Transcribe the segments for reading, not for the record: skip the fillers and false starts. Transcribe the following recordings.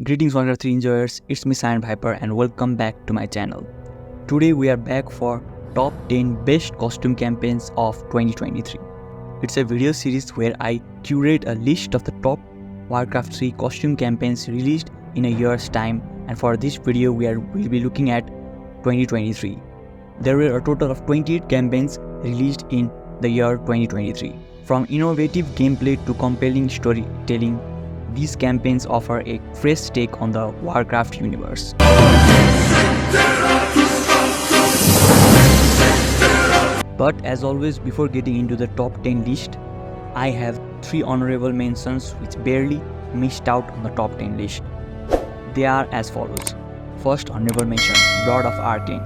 Greetings Warcraft 3 enjoyers, it's me Silent Viper and welcome back to my channel. Today we are back for top 10 best costume campaigns of 2023. It's a video series where I curate a list of the top Warcraft 3 costume campaigns released in a year's time, and for this video we'll be looking at 2023. There were a total of 28 campaigns released in the year 2023. From innovative gameplay to compelling storytelling, these campaigns offer a fresh take on the Warcraft universe. But as always, before getting into the top 10 list, I have 3 honorable mentions which barely missed out on the top 10 list. They are as follows. First honorable mention, Blood of Arkain.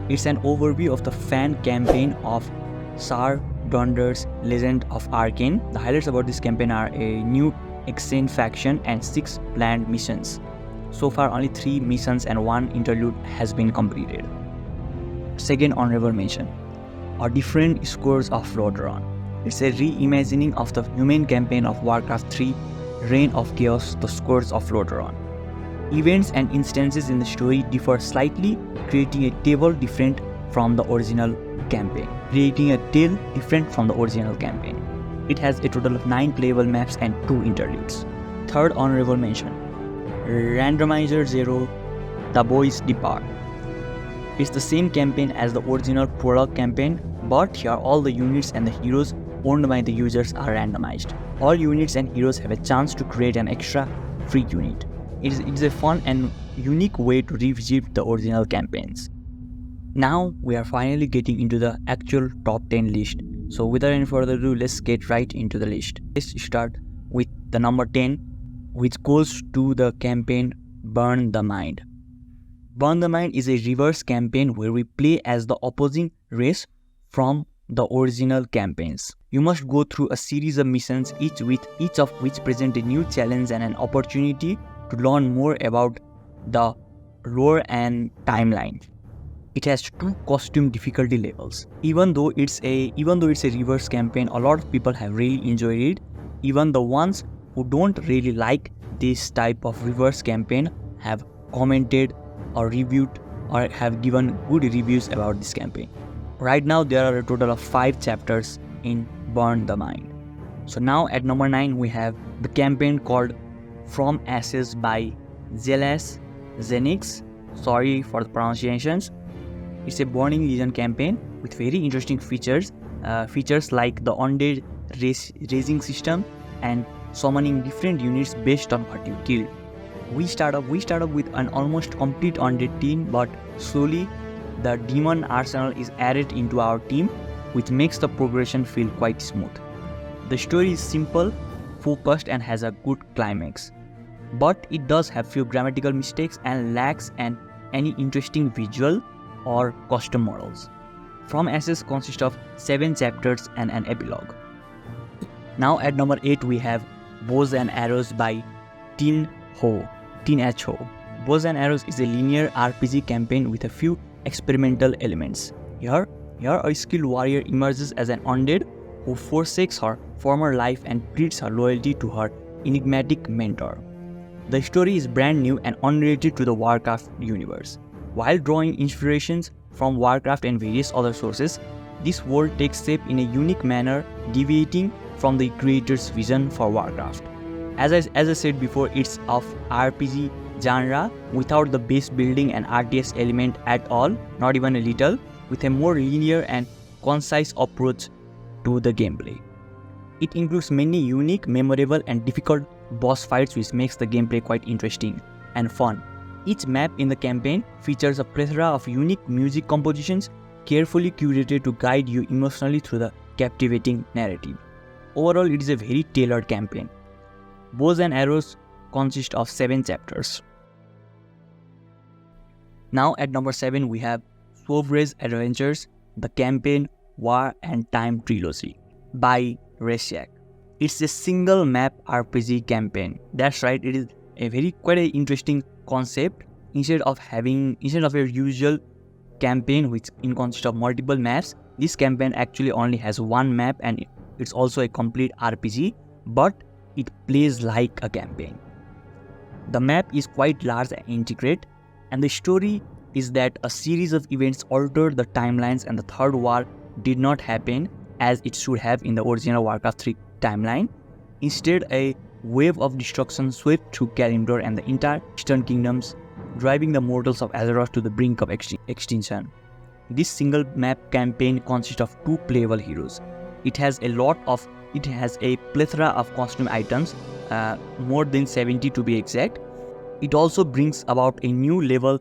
It's an overview of the fan campaign of Sar Dunder's Legend of Arkain. The highlights about this campaign are a new Extend faction and 6 planned missions. So far only 3 missions and 1 interlude has been completed. Second honorable mention, A Different Scourge of Lordaeron. It's a reimagining of the human campaign of Warcraft 3 Reign of Chaos, the Scourge of Lordaeron. Events and instances in the story differ slightly, creating a tale different from the original campaign. It has a total of 9 playable maps and 2 interludes. Third honorable mention, Randomizer Zero, The Boys Depart. It's the same campaign as the original prologue campaign, but here all the units and the heroes owned by the users are randomized. All units and heroes have a chance to create an extra free unit. It's a fun and unique way to revisit the original campaigns. Now we are finally getting into the actual top 10 list. So without any further ado, let's get right into the list. Let's start with the number 10, which goes to the campaign BurnTheMind. BurnTheMind is a reverse campaign where we play as the opposing race from the original campaigns. You must go through a series of missions, each of which present a new challenge and an opportunity to learn more about the lore and timeline. It has 2 costume difficulty levels. Even though it's a reverse campaign, a lot of people have really enjoyed it. Even the ones who don't really like this type of reverse campaign have commented or reviewed or have given good reviews about this campaign. Right now there are a total of 5 chapters in BurnTheMind. So now at number 9 we have the campaign called From Ashes by Zealous Zenix. Sorry for the pronunciations. It's a Burning Legion campaign with very interesting features like the undead raising system and summoning different units based on what you killed. We start up with an almost complete undead team, but slowly the demon arsenal is added into our team, which makes the progression feel quite smooth. The story is simple, focused and has a good climax, but it does have few grammatical mistakes and lacks any interesting visual or costume models. From Ashes consists of 7 chapters and an epilogue. Now at number 8 we have Bows and Arrows by ThinhHo. Bows and Arrows is a linear RPG campaign with a few experimental elements. Here a skilled warrior emerges as an undead who forsakes her former life and pleads her loyalty to her enigmatic mentor. The story is brand new and unrelated to the Warcraft universe. While drawing inspirations from Warcraft and various other sources, this world takes shape in a unique manner, deviating from the creator's vision for Warcraft. As I said before, it's of RPG genre without the base building and RTS element at all, not even a little, with a more linear and concise approach to the gameplay. It includes many unique, memorable and difficult boss fights, which makes the gameplay quite interesting and fun. Each map in the campaign features a plethora of unique music compositions, carefully curated to guide you emotionally through the captivating narrative. Overall, it is a very tailored campaign. Bows and Arrows consist of 7 chapters. Now at number 7 we have Scourge's Adventures, the campaign War and Time Trilogy by Reshiak. It's a single map RPG campaign. That's right, it is quite an interesting concept. Instead of your usual campaign which consists of multiple maps, this campaign actually only has 1 map and it's also a complete RPG, but it plays like a campaign. The map is quite large and intricate, and the story is that a series of events altered the timelines and the Third War did not happen as it should have in the original Warcraft 3 timeline. Instead, a wave of destruction swept through Kalimdor and the entire Eastern Kingdoms, driving the mortals of Azeroth to the brink of extinction. This single map campaign consists of 2 playable heroes. It has a plethora of costume items, more than 70 to be exact. It also brings about a new level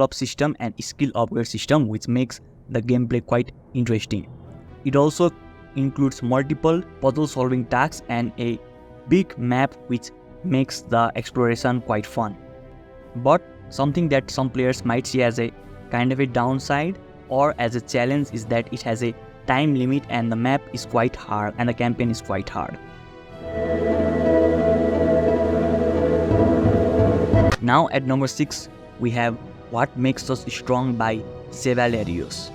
up system and skill upgrade system, which makes the gameplay quite interesting. It also includes multiple puzzle solving tasks and a big map, which makes the exploration quite fun. But something that some players might see as a kind of a downside or as a challenge is that it has a time limit and the map is quite hard and the campaign is quite hard. Now at number 6 we have What Makes Us Strong by Sevalarios.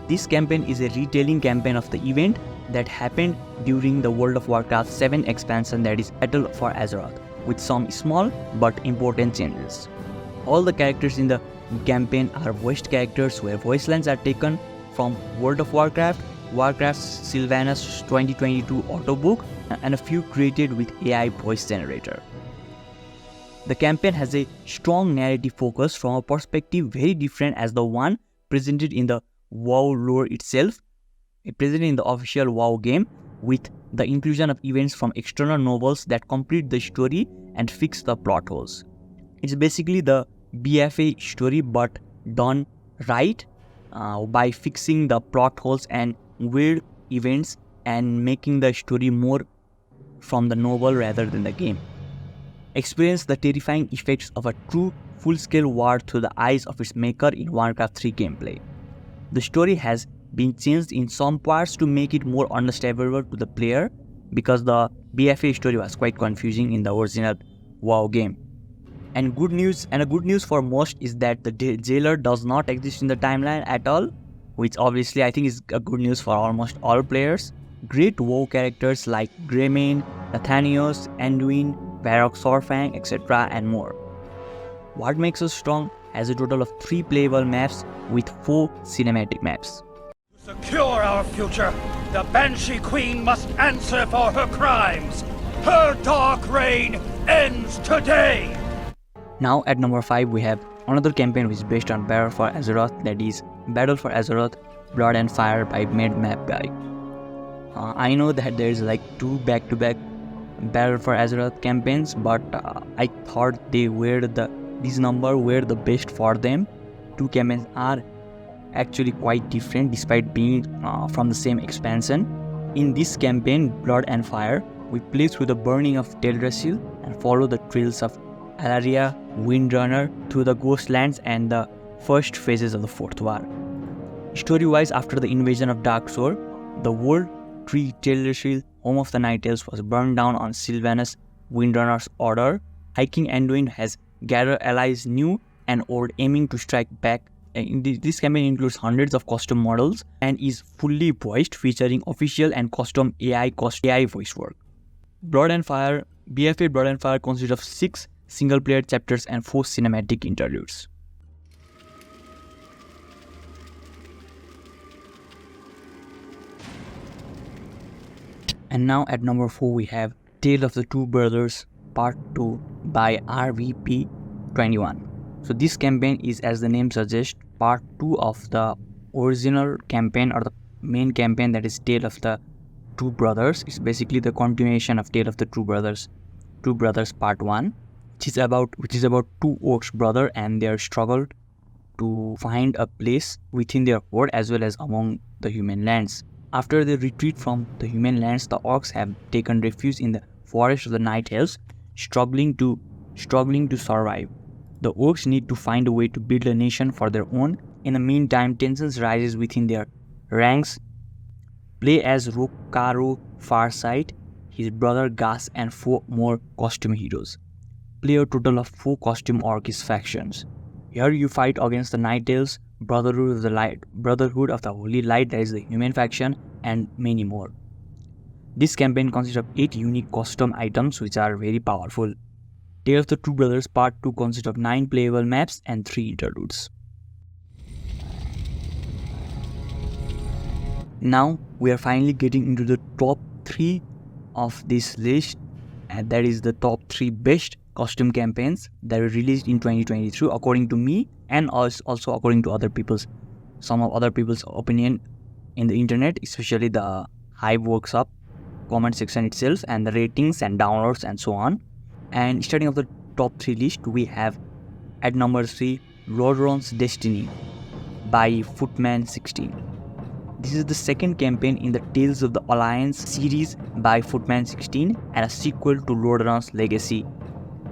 This campaign is a retelling campaign of the event that happened during the World of Warcraft 7 expansion, that is Battle for Azeroth, with some small but important changes. All the characters in the campaign are voiced characters where voice lines are taken from World of Warcraft, Warcraft's Sylvanas 2022 Autobook, and a few created with AI voice generator. The campaign has a strong narrative focus from a perspective very different as the one presented in the WoW lore itself, presented in the official WoW game, with the inclusion of events from external novels that complete the story and fix the plot holes. It's basically the BFA story but done right, by fixing the plot holes and weird events and making the story more from the novel rather than the game. Experience the terrifying effects of a true full-scale war through the eyes of its maker in Warcraft 3 gameplay. The story has been changed in some parts to make it more understandable to the player, because the BFA story was quite confusing in the original WoW game. And a good news for most is that the jailer does not exist in the timeline at all, which obviously I think is a good news for almost all players. Great WoW characters like Greymane, Nathanios, Anduin, Varrock Sorfang, etc. and more. What Makes Us Strong has a total of 3 playable maps with 4 cinematic maps. To secure our future, the Banshee Queen must answer for her crimes. Her dark reign ends today! Now at number 5 we have another campaign which is based on Battle for Azeroth, that is Battle for Azeroth Blood and Fire by MapGuy. I know that there is like 2 back-to-back Battle for Azeroth campaigns, but I thought these numbers were the best for them. 2 campaigns are actually quite different despite being from the same expansion. In this campaign, Blood and Fire, we play through the burning of Teldrassil and follow the trails of Alaria, Windrunner through the Ghostlands and the first phases of the Fourth War. Story-wise, after the invasion of Darkshore, the world tree Teldrassil, home of the Night Elves, was burned down on Sylvanas Windrunner's order. High King Anduin has gathered allies new and old, aiming to strike back. This campaign includes hundreds of custom models and is fully voiced, featuring official and custom AI voice work. BFA Blood and Fire consists of 6 single-player chapters and 4 cinematic interludes. And now at number 4 we have Tale of the Two Brothers Part 2 by RVP21. So this campaign is, as the name suggests, part 2 of the original campaign, or the main campaign, that is Tale of the Two Brothers. It's basically the continuation of Tale of the Two Brothers Part 1, which is about 2 orcs brother and their struggle to find a place within their horde as well as among the human lands. After they retreat from the human lands, the orcs have taken refuge in the forest of the Night Elves, struggling to survive. The orcs need to find a way to build a nation for their own. In the meantime, tensions rises within their ranks. Play as Rokaro Farsight, his brother Gas, and 4 more costume heroes. Play a total of 4 costume orcish factions. Here you fight against the Night Elves, Brotherhood of the Holy Light, that is the human faction, and many more. This campaign consists of 8 unique custom items which are very powerful. Tale of the Two Brothers Part 2 consists of 9 playable maps and 3 interludes. Now we are finally getting into the top 3 of this list, and that is the top 3 best costume campaigns that were released in 2023 according to me, and also according to some of other people's opinion in the internet, especially the Hive Workshop comment section itself and the ratings and downloads and so on. And starting off the top 3 list, we have at number 3 Lordaeron's Destiny by Footman16. This is the second campaign in the Tales of the Alliance series by Footman16 and a sequel to Lordaeron's Legacy.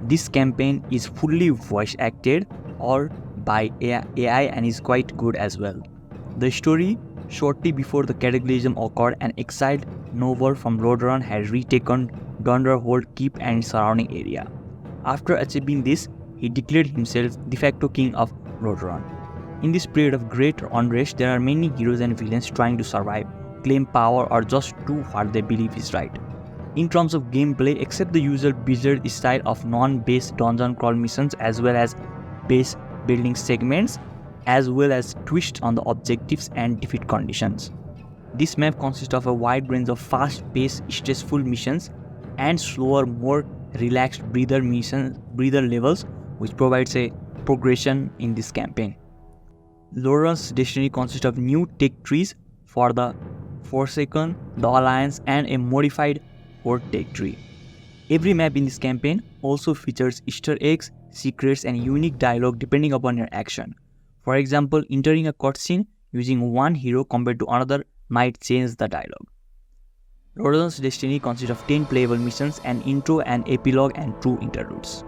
This campaign is fully voice acted or by AI and is quite good as well. The story: shortly before the cataclysm occurred, an exiled noble from Lordaeron had retaken Dunderhold Keep and its surrounding area. After achieving this, he declared himself de facto king of Lordaeron. In this period of great unrest, there are many heroes and villains trying to survive, claim power, or just do what they believe is right. In terms of gameplay, except the usual Blizzard style of non-base dungeon crawl missions as well as base building segments, as well as twists on the objectives and defeat conditions. This map consists of a wide range of fast-paced, stressful missions and slower, more relaxed breather levels, which provides a progression in this campaign. Lordaeron's Destiny consists of new tech trees for the Forsaken, the Alliance, and a modified Horde tech tree. Every map in this campaign also features Easter eggs, secrets, and unique dialogue depending upon your action. For example, entering a cutscene using one hero compared to another might change the dialogue. Lordaeron's Destiny consists of 10 playable missions, an intro, an epilogue, and 2 interludes.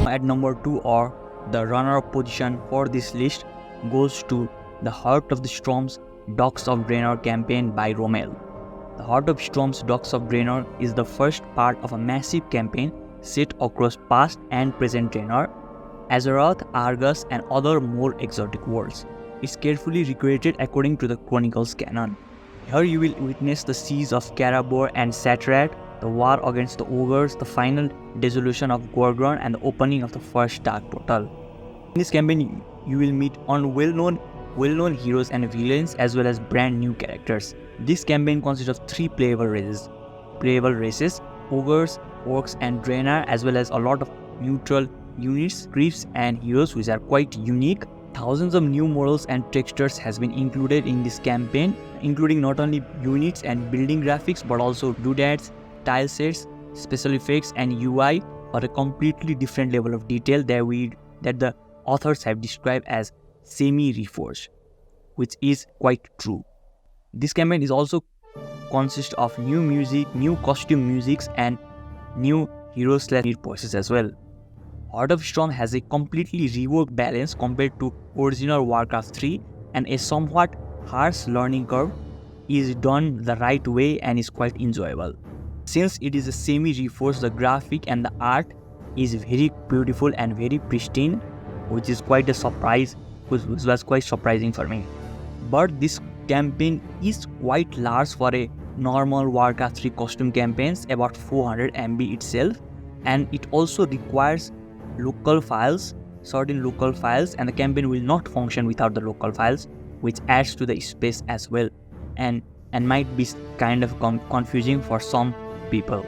At number 2, or the runner-up position for this list, goes to the Heart of the Storm's Docks of Draenor campaign by Romel. The Heart of Storm's Docks of Draenor is the first part of a massive campaign set across past and present Draenor, Azeroth, Argus, and other more exotic worlds. It's carefully recreated according to the Chronicles canon. Here you will witness the siege of Karabor and Satrat, the war against the ogres, the final dissolution of Gorgon, and the opening of the first Dark Portal. In this campaign, you will meet well-known heroes and villains as well as brand new characters. This campaign consists of 3 playable races: ogres, orcs, and Draenor, as well as a lot of neutral units, creeps, and heroes which are quite unique. Thousands of new models and textures has been included in this campaign, including not only units and building graphics but also doodads, tile sets, special effects, and UI for a completely different level of detail that the authors have described as semi-reforged, which is quite true. This campaign is also consists of new music, new costume musics, and new hero/lead voices as well. Heart of Storm has a completely reworked balance compared to original Warcraft 3, and a somewhat harsh learning curve is done the right way and is quite enjoyable. Since it is a semi-reforged, the graphic and the art is very beautiful and very pristine, which is quite a surprise, which was quite surprising for me. But this campaign is quite large for a normal Warcraft 3 costume campaigns, about 400 MB itself, and it also requires certain local files, and the campaign will not function without the local files, which adds to the space as well, and might be kind of confusing for some people.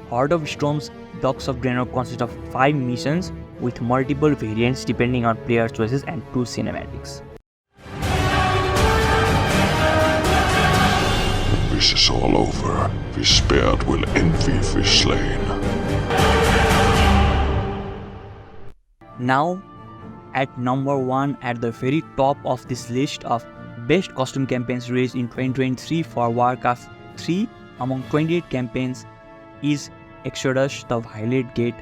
Heart of Storm's Docks of Draenor consists of 5 missions with multiple variants depending on player choices and 2 cinematics. When this is all over, the spared will envy the slain. Now, at number 1, at the very top of this list of best costume campaigns released in 2023 for Warcraft 3 among 28 campaigns, is Exodus: The Violet Gate,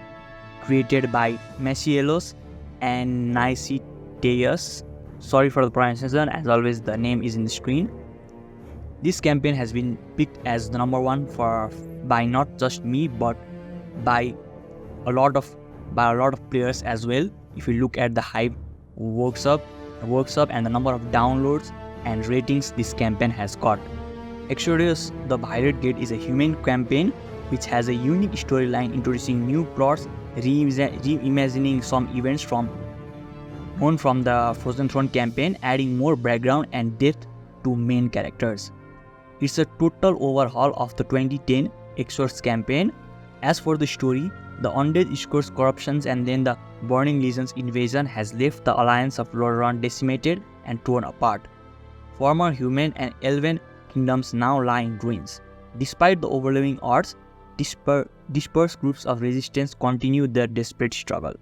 created by Macielos and Nicetaeus. Sorry for the pronunciation, as always the name is in the screen. This campaign has been picked as the number 1 by not just me but by a lot of players as well. If you look at the Hive Workshop and the number of downloads and ratings this campaign has got. Exodus, the Violet Gate is a human campaign which has a unique storyline introducing new plots, reimagining some events from the Frozen Throne campaign, adding more background and depth to main characters. It's a total overhaul of the 2010 Exodus campaign. As for the story, the Undead Scourge corruptions and then the Burning Legion's invasion has left the alliance of Lordaeron decimated and torn apart. Former human and elven kingdoms now lie in ruins. Despite the overlapping odds, dispersed groups of resistance continue their desperate struggle.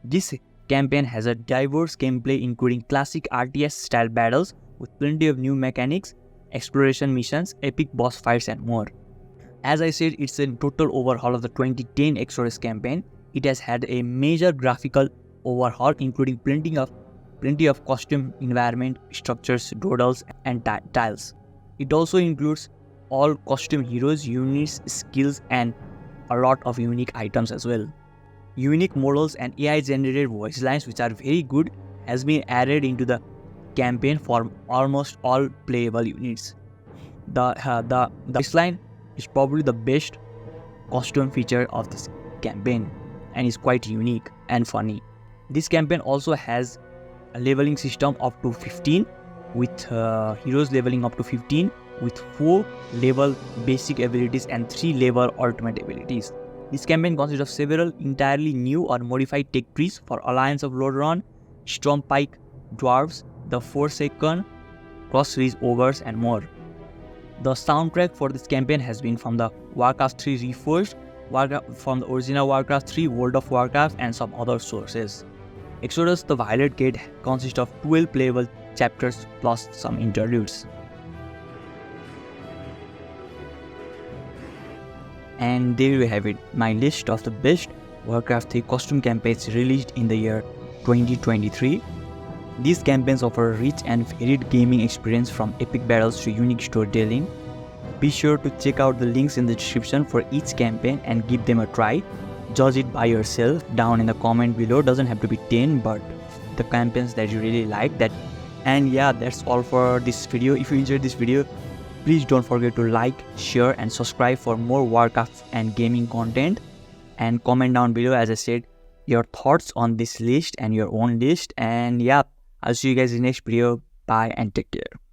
This campaign has a diverse gameplay including classic RTS-style battles with plenty of new mechanics, exploration missions, epic boss fights and more. As I said, it's a total overhaul of the 2010 Exodus campaign. It has had a major graphical overhaul including plenty of costume, environment, structures, doodles and tiles. It also includes all costume heroes, units, skills and a lot of unique items as well. Unique models and AI generated voice lines which are very good has been added into the campaign for almost all playable units. The voice line is probably the best costume feature of this campaign and is quite unique and funny. This campaign also has a leveling system up to 15 with heroes leveling up to 15 with 4 level basic abilities and 3 level ultimate abilities. This campaign consists of several entirely new or modified tech trees for Alliance of Lordaeron, Stormpike Dwarves, the Forsaken, Cross-Ridge Ogres and more. The soundtrack for this campaign has been from the Warcraft 3 Reforged, from the original Warcraft 3, World of Warcraft and some other sources. Exodus the Violet Gate consists of 12 playable chapters plus some interludes. And there you have it, my list of the best Warcraft 3 costume campaigns released in the year 2023. These campaigns offer a rich and varied gaming experience from epic battles to unique storytelling. Be sure to check out the links in the description for each campaign and give them a try. Judge it by yourself down in the comment below. Doesn't have to be 10, but the campaigns that you really like that. And yeah, that's all for this video. If you enjoyed this video, please don't forget to like, share and subscribe for more Warcraft and gaming content. And comment down below, as I said, your thoughts on this list and your own list. And yeah, I'll see you guys in the next video. Bye and take care.